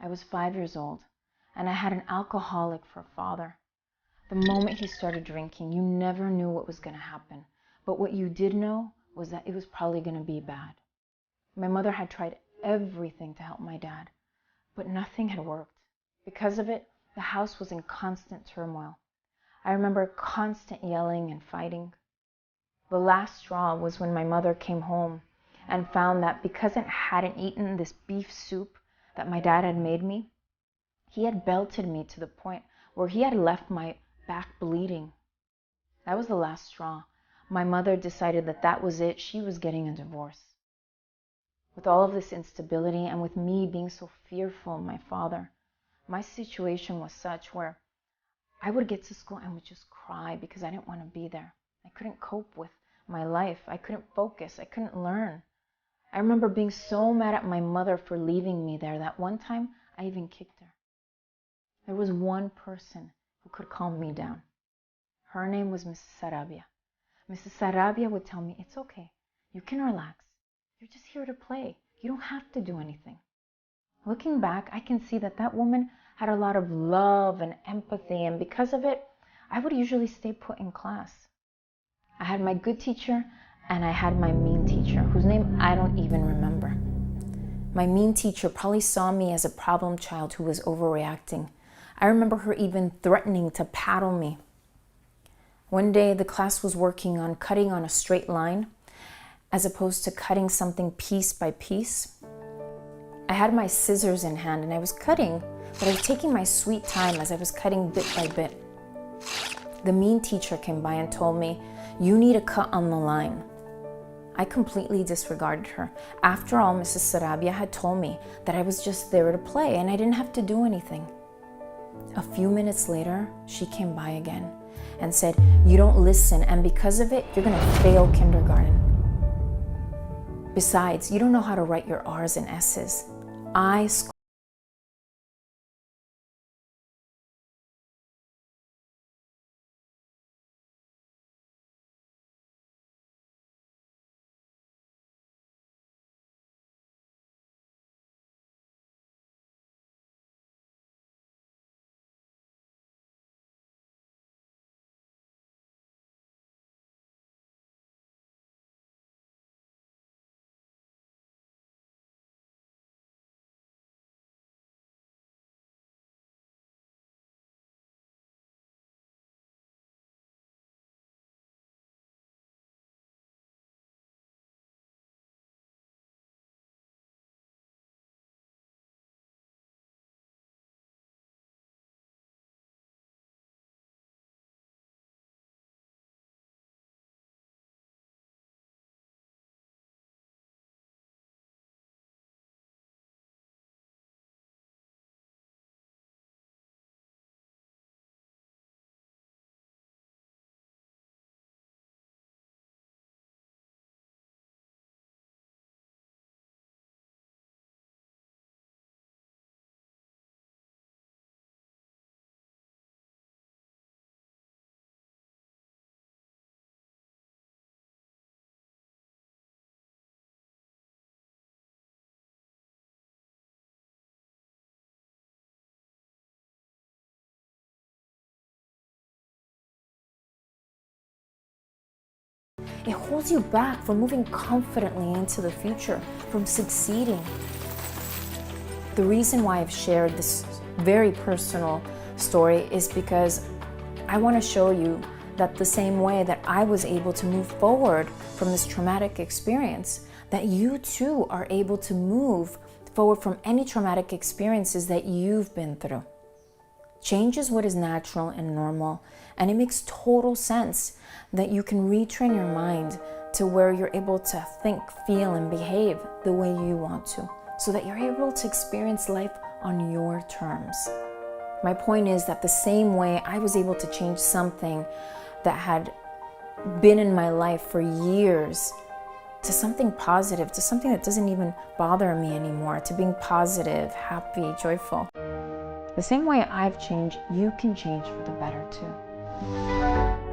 I was 5 years old, and I had an alcoholic for a father. The moment he started drinking, you never knew what was going to happen. But what you did know was that it was probably going to be bad. My mother had tried everything to help my dad, but nothing had worked. Because of it, the house was in constant turmoil. I remember constant yelling and fighting. The last straw was when my mother came home and found that because I hadn't eaten this beef soup that my dad had made me, he had belted me to the point where he had left my back bleeding. That was the last straw. My mother decided that that was it. She was getting a divorce. With all of this instability and with me being so fearful of my father, my situation was such where I would get to school and would just cry because I didn't want to be there. I couldn't cope with my life. I couldn't focus. I couldn't learn. I remember being so mad at my mother for leaving me there that one time I even kicked her. There was one person who could calm me down. Her name was Mrs. Sarabia. Mrs. Sarabia would tell me, "It's okay. You can relax. You're just here to play. You don't have to do anything." Looking back, I can see that that woman had a lot of love and empathy, and because of it, I would usually stay put in class. I had my good teacher and I had my mean teacher, whose name I don't even remember. My mean teacher probably saw me as a problem child who was overreacting. I remember her even threatening to paddle me. One day, the class was working on cutting on a straight line, as opposed to cutting something piece by piece. I had my scissors in hand and I was cutting, but I was taking my sweet time as I was cutting bit by bit. The mean teacher came by and told me, "You need to cut on the line." I completely disregarded her. After all, Mrs. Sarabia had told me that I was just there to play and I didn't have to do anything. A few minutes later, she came by again and said, "You don't listen, and because of it, you're gonna fail kindergarten. Besides, you don't know how to write your R's and S's." It holds you back from moving confidently into the future, from succeeding. The reason why I've shared this very personal story is because I want to show you that the same way that I was able to move forward from this traumatic experience, that you too are able to move forward from any traumatic experiences that you've been through. Change is what is natural and normal, and it makes total sense that you can retrain your mind to where you're able to think, feel, and behave the way you want to, so that you're able to experience life on your terms. My point is that the same way I was able to change something that had been in my life for years to something positive, to something that doesn't even bother me anymore, to being positive, happy, joyful. The same way I've changed, you can change for the better too.